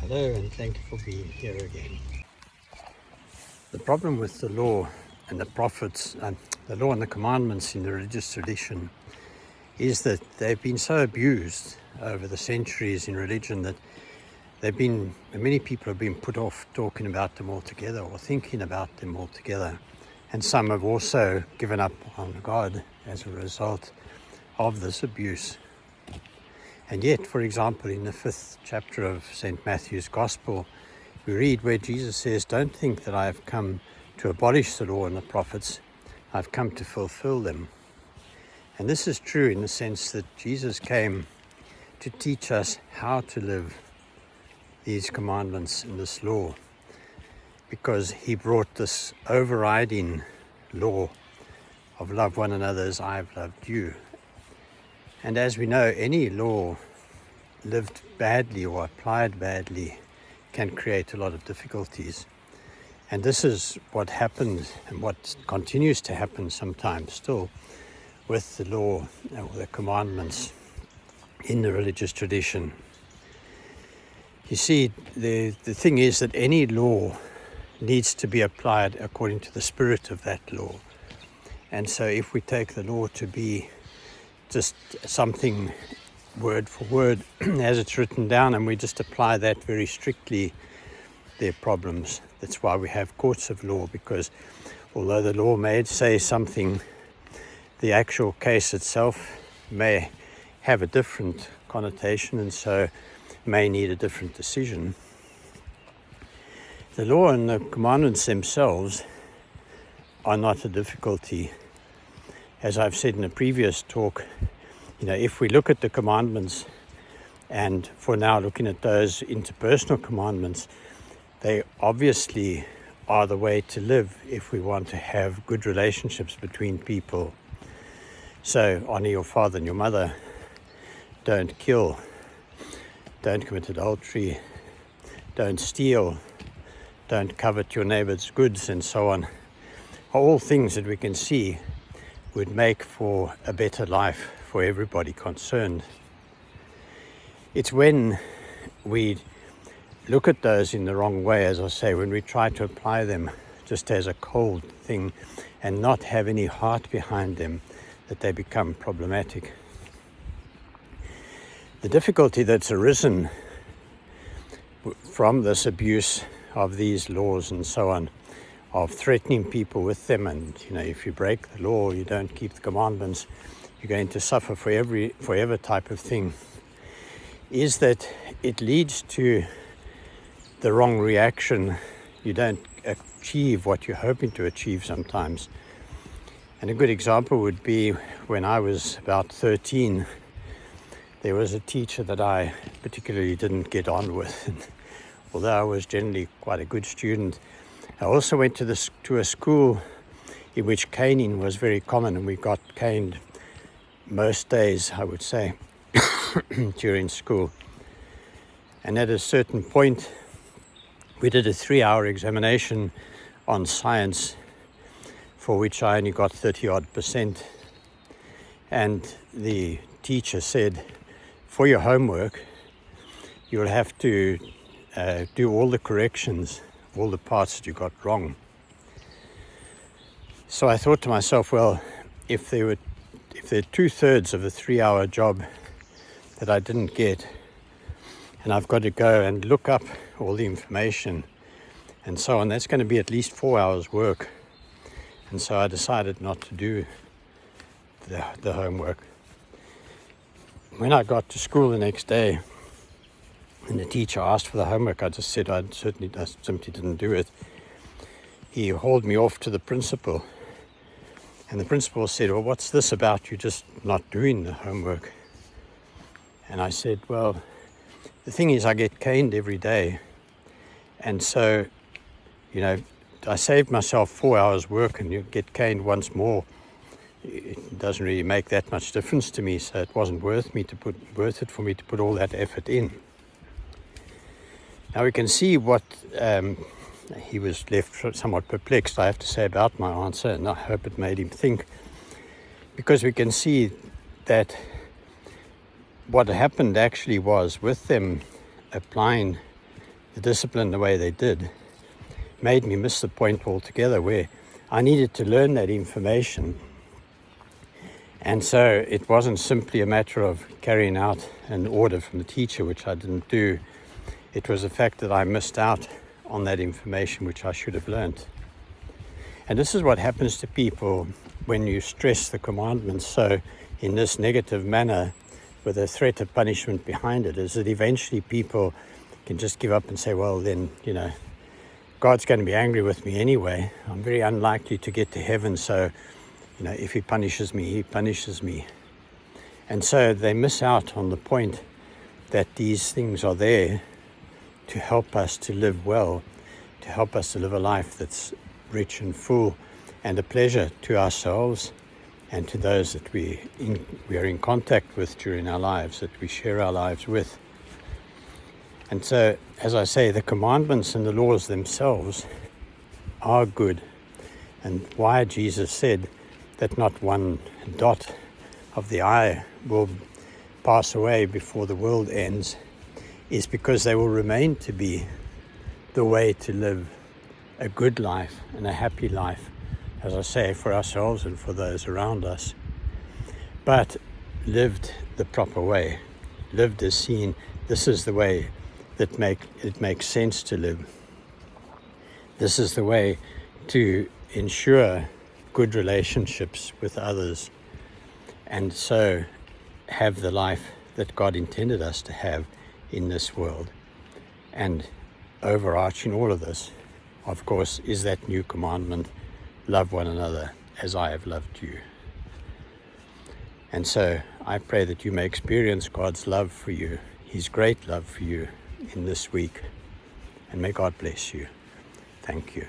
Hello, and thank you for being here again. The problem with the law and the prophets, the law and the commandments in the religious tradition, is that they've been so abused over the centuries in religion that many people have been put off talking about them altogether or thinking about them altogether. And some have also given up on God as a result of this abuse. And yet, for example, in the 5th chapter of St. Matthew's Gospel, we read where Jesus says, "Don't think that I have come to abolish the law and the prophets, I've come to fulfill them." And this is true in the sense that Jesus came to teach us how to live these commandments and this law, because he brought this overriding law of love one another as I have loved you. And as we know, any law lived badly or applied badly can create a lot of difficulties. And this is what happened and what continues to happen sometimes still with the law or the commandments in the religious tradition. You see, the thing is that any law needs to be applied according to the spirit of that law. And so if we take the law to be just something word for word as it's written down and we just apply that very strictly, there are problems. That's why we have courts of law, because although the law may say something, the actual case itself may have a different connotation and so may need a different decision. The law and the commandments themselves are not a difficulty. As I've said in a previous talk, if we look at the commandments, and for now looking at those interpersonal commandments, they obviously are the way to live if we want to have good relationships between people. So honor your father and your mother, don't kill, don't commit adultery, don't steal, don't covet your neighbor's goods, and so on, are all things that we can see would make for a better life for everybody concerned. It's when we look at those in the wrong way, as I say, when we try to apply them just as a cold thing and not have any heart behind them, that they become problematic. The difficulty that's arisen from this abuse of these laws and so on, of threatening people with them, and if you break the law, you don't keep the commandments, you're going to suffer forever type of thing, is that it leads to the wrong reaction. You don't achieve what you're hoping to achieve sometimes. And a good example would be when I was about 13, there was a teacher that I particularly didn't get on with. And although I was generally quite a good student, I also went to a school in which caning was very common, and we got caned most days, I would say, during school. And at a certain point, we did a 3-hour examination on science, for which I only got 30-odd%. And the teacher said, for your homework, you'll have to do all the corrections, all the parts that you got wrong. So I thought to myself, well, if there are 2/3 of the 3-hour job that I didn't get, and I've got to go and look up all the information and so on, that's going to be at least 4 hours work. And so I decided not to do the homework. When I got to school the next day and the teacher asked for the homework, I just said I simply didn't do it. He hauled me off to the principal, and the principal said, "Well, what's this about you just not doing the homework?" And I said, well, the thing is, I get caned every day, and so I saved myself 4 hours work, and you get caned once more. It doesn't really make that much difference to me, so it wasn't worth it for me to put all that effort in. Now we can see what he was left somewhat perplexed, I have to say, about my answer, and I hope it made him think, because we can see that what happened actually was, with them applying the discipline the way they did made me miss the point altogether, where I needed to learn that information. And so it wasn't simply a matter of carrying out an order from the teacher, which I didn't do. It was the fact that I missed out on that information which I should have learned. And this is what happens to people when you stress the commandments so in this negative manner, with a threat of punishment behind it, is that eventually people can just give up and say, well, then, God's going to be angry with me anyway. I'm very unlikely to get to heaven, so, if he punishes me, he punishes me. And so they miss out on the point that these things are there to help us to live well, to help us to live a life that's rich and full and a pleasure to ourselves and to those that we are in contact with during our lives, that we share our lives with. And so, as I say, the commandments and the laws themselves are good. And why Jesus said that not one dot of the I will pass away before the world ends is because they will remain to be the way to live a good life and a happy life, as I say, for ourselves and for those around us, but lived the proper way, lived as seen. This is the way that it makes sense to live. This is the way to ensure good relationships with others, and so have the life that God intended us to have in this world. And overarching all of this, of course, is that new commandment: love one another as I have loved you. And so I pray that you may experience God's love for you, his great love for you in this week. And may God bless you. Thank you.